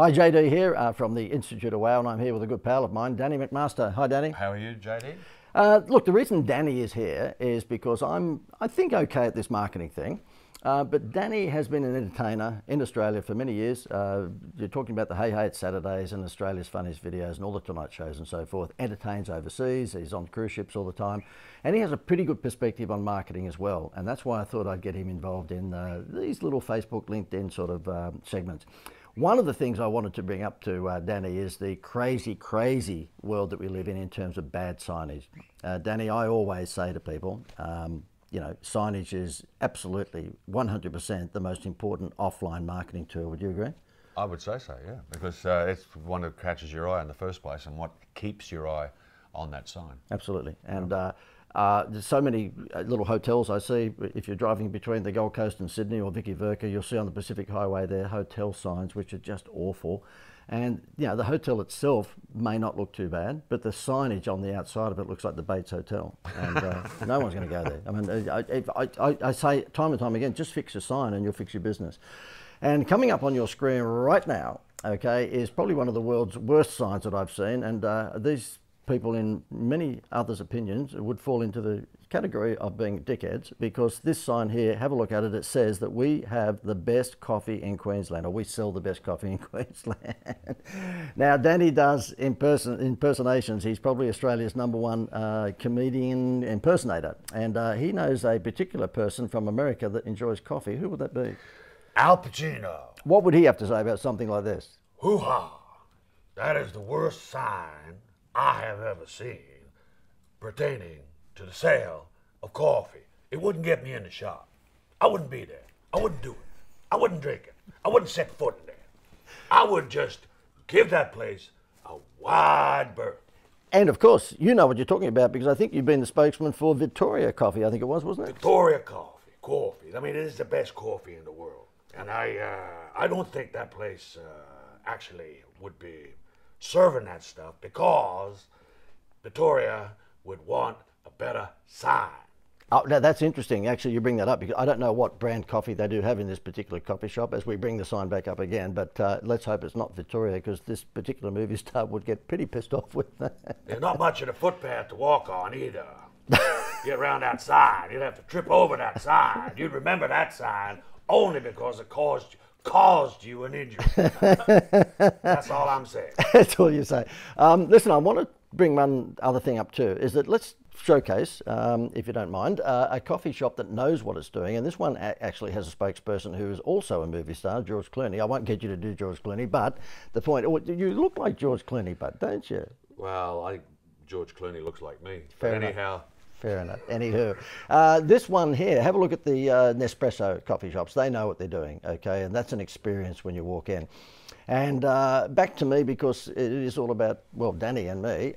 Hi, JD here from the Institute of Wow, and I'm here with a good pal of mine, Danny McMaster. Hi, Danny. How are you, JD? Look, the reason Danny is here is because I think, okay at this marketing thing. But Danny has been an entertainer in Australia for many years. You're talking about the Hey Hey It's Saturdays and Australia's Funniest Videos and all the Tonight Shows and so forth. Entertains overseas, he's on cruise ships all the time. And he has a pretty good perspective on marketing as well. And that's why I thought I'd get him involved in these little Facebook, LinkedIn sort of segments. One of the things I wanted to bring up to Danny is the crazy world that we live in terms of bad signage. Danny, I always say to people, you know, signage is absolutely 100% the most important offline marketing tool. Would you agree? I would say so, yeah, because it's one that catches your eye in the first place and what keeps your eye on that sign. Absolutely. And there's so many little hotels I see. If you're driving between the Gold Coast and Sydney or Vicky Verka, you'll see on the Pacific Highway there hotel signs which are just awful. And you know, the hotel itself may not look too bad, but the signage on the outside of it looks like the Bates Hotel, and no one's going to go there. I mean, I say time and time again, just fix your sign and you'll fix your business. And coming up on your screen right now, okay, is probably one of the world's worst signs that I've seen, and these people, in many others' opinions, would fall into the category of being dickheads, because this sign here, have a look at it, it says that we have the best coffee in Queensland, or we sell the best coffee in Queensland. Now, Danny does impersonations. He's probably Australia's #1 comedian impersonator, and he knows a particular person from America that enjoys coffee. Who would that be? Al Pacino. What would he have to say about something like this? Hoo-ha! That is the worst sign I have ever seen pertaining to the sale of coffee. It wouldn't get me in the shop. I wouldn't be there. I wouldn't do it. I wouldn't drink it. I wouldn't set foot in there. I would just give that place a wide berth. And of course, you know what you're talking about, because I think you've been the spokesman for Victoria Coffee, I think it was, wasn't it? Victoria coffee. I mean, it is the best coffee in the world. And I don't think that place actually would be serving that stuff, because Victoria would want a better sign. Oh, now that's interesting. Actually, you bring that up, because I don't know what brand coffee they do have in this particular coffee shop as we bring the sign back up again, but let's hope it's not Victoria, because this particular movie star would get pretty pissed off with that. There's not much of a footpath to walk on either. Get around that sign, you'd have to trip over that sign. You'd remember that sign only because it caused you an injury. That's all I'm saying. That's all you say. Listen, I want to bring one other thing up too, is that let's showcase, if you don't mind, a coffee shop that knows what it's doing. And this one actually has a spokesperson who is also a movie star, George Clooney. I won't get you to do George Clooney, but the point, you look like George Clooney, but don't you? Well, George Clooney looks like me. Fair but enough. anyhow. Fair enough. Anywho, this one here, have a look at the Nespresso coffee shops. They know what they're doing, okay? And that's an experience when you walk in. And back to me, because it is all about, well, Danny and me.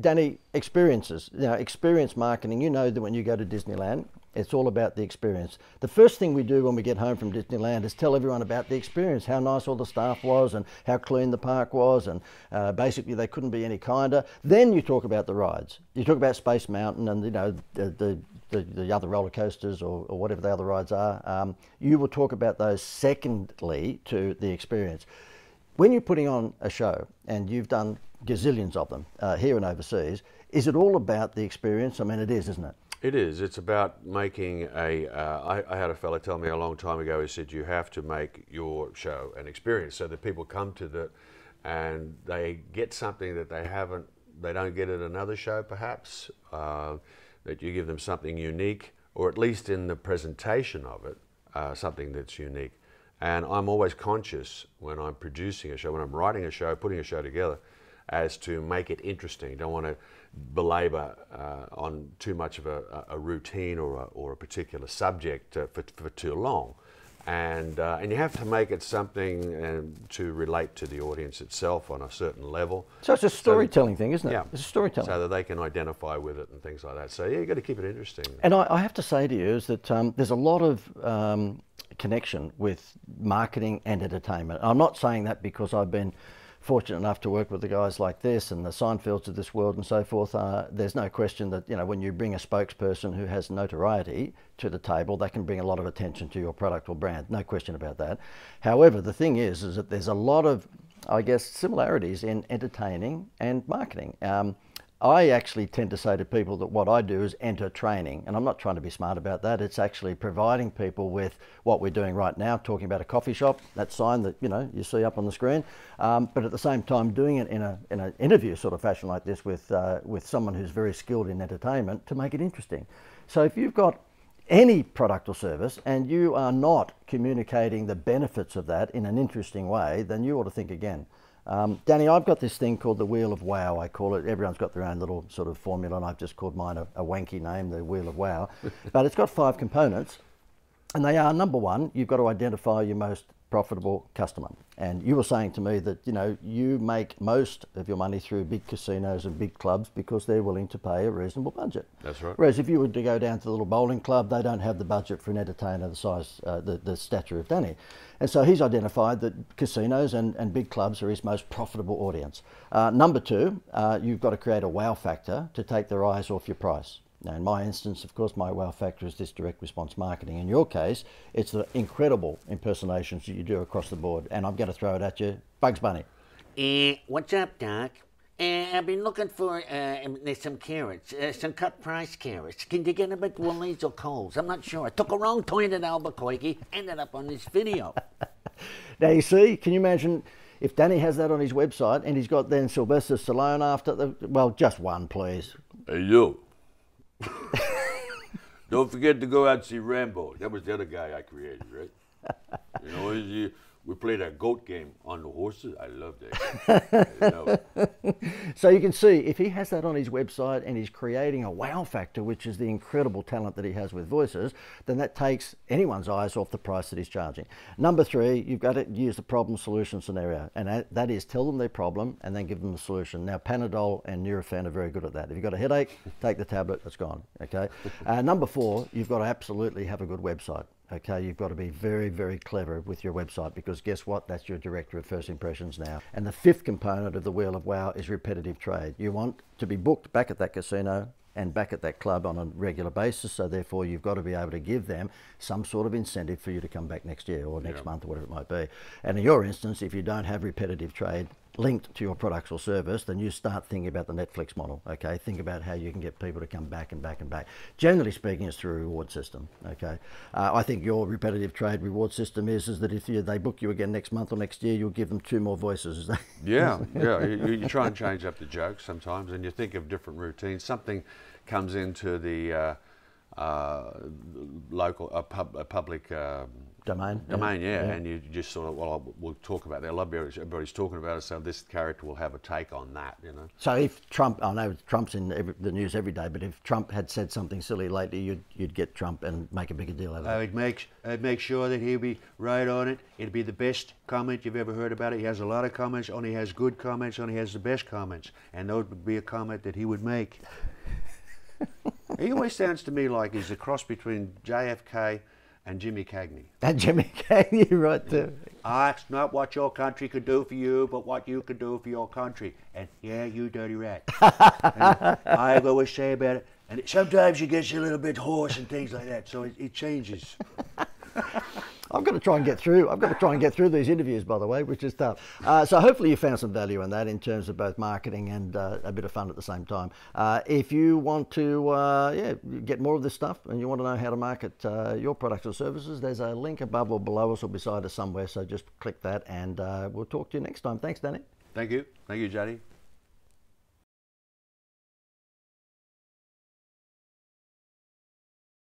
Danny, experiences, you know, experience marketing. You know that when you go to Disneyland, it's all about the experience. The first thing we do when we get home from Disneyland is tell everyone about the experience, how nice all the staff was and how clean the park was, and basically they couldn't be any kinder. Then you talk about the rides. You talk about Space Mountain and, you know, the other roller coasters or whatever the other rides are. You will talk about those secondly to the experience. When you're putting on a show, and you've done gazillions of them here and overseas, is it all about the experience? I mean, it is, isn't it? It is. It's about making I had a fellow tell me a long time ago, he said, you have to make your show an experience so that people come to the, and they get something that they don't get at another show perhaps, that you give them something unique, or at least in the presentation of it, something that's unique. And I'm always conscious when I'm producing a show, when I'm writing a show, putting a show together, as to make it interesting. Don't want to belabor on too much of a routine or a particular subject for too long. And you have to make it something to relate to the audience itself on a certain level. So it's a storytelling thing, isn't it? Yeah. It's a storytelling. So that they can identify with it and things like that. So yeah, you've got to keep it interesting. And I have to say to you is that there's a lot of connection with marketing and entertainment. I'm not saying that because I've been fortunate enough to work with the guys like this and the Seinfelds of this world and so forth. There's no question that, you know, when you bring a spokesperson who has notoriety to the table, they can bring a lot of attention to your product or brand. No question about that. However, the thing is that there's a lot of I guess, similarities in entertaining and marketing. I actually tend to say to people that what I do is enter training, and I'm not trying to be smart about that. It's actually providing people with what we're doing right now, talking about a coffee shop, that sign that you see up on the screen, but at the same time doing it in an interview sort of fashion like this with someone who's very skilled in entertainment to make it interesting. So if you've got any product or service and you are not communicating the benefits of that in an interesting way, then you ought to think again. Danny, I've got this thing called the Wheel of Wow, I call it. Everyone's got their own little sort of formula, and I've just called mine a wanky name, the Wheel of Wow. But it's got 5 components, and they are, number one, you've got to identify your most profitable customer. And you were saying to me that you make most of your money through big casinos and big clubs because they're willing to pay a reasonable budget. That's right. Whereas if you were to go down to the little bowling club, they don't have the budget for an entertainer the size, the stature of Danny. And so he's identified that casinos and big clubs are his most profitable audience. Number 2, you've got to create a wow factor to take their eyes off your price. Now, in my instance, of course, my wow factor is this direct response marketing. In your case, it's the incredible impersonations that you do across the board. And I'm going to throw it at you. Bugs Bunny. What's up, Doc? I've been looking for there's some carrots, some cut price carrots. Can you get them at Woolies or Coles? I'm not sure. I took a wrong turn at Albuquerque, ended up on this video. Now, you see, can you imagine if Danny has that on his website and he's got then Sylvester Stallone after well, just one, please. Hey, you. Don't forget to go out and see Rambo. That was the other guy I created, right? We played that goat game on the horses. I love that. So you can see if he has that on his website and he's creating a wow factor, which is the incredible talent that he has with voices, then that takes anyone's eyes off the price that he's charging. Number 3, you've got to use the problem solution scenario, and that is tell them their problem and then give them the solution. Now, Panadol and Nurofen are very good at that. If you've got a headache, take the tablet, it's gone. Okay. Number 4, you've got to absolutely have a good website. Okay, you've got to be very, very clever with your website because guess what? That's your director of first impressions now. And the 5th component of the Wheel of Wow is repetitive trade. You want to be booked back at that casino and back at that club on a regular basis, so therefore you've got to be able to give them some sort of incentive for you to come back next year or next month or whatever it might be. And in your instance, if you don't have repetitive trade linked to your products or service, then you start thinking about the Netflix model, okay? Think about how you can get people to come back and back and back. Generally speaking, it's through a reward system, okay? I think your repetitive trade reward system is that if they book you again next month or next year, you'll give them 2 more voices. Yeah. You try and change up the jokes sometimes, and you think of different routines. Something comes into the local, public domain, yeah, and you just sort of, we'll talk about that. Everybody's talking about it, so this character will have a take on that, So if Trump, I know Trump's in the news every day, but if Trump had said something silly lately, you'd get Trump and make a bigger deal out of it. I'd make sure that he'd be right on it. It'd be the best comment you've ever heard about it. He has a lot of comments, only has good comments, only has the best comments, and those would be a comment that he would make. He always sounds to me like he's a cross between JFK and Jimmy Cagney. And Jimmy Cagney, right too. It's not what your country could do for you, but what you could do for your country. And yeah, you dirty rat. And I always say about it, and sometimes it gets a little bit hoarse and things like that, so it changes. I've got to try and get through these interviews, by the way, which is tough. So hopefully you found some value in that in terms of both marketing and a bit of fun at the same time. If you want to get more of this stuff and you want to know how to market your products or services, there's a link above or below us or beside us somewhere. So just click that and we'll talk to you next time. Thanks, Danny. Thank you, Jody.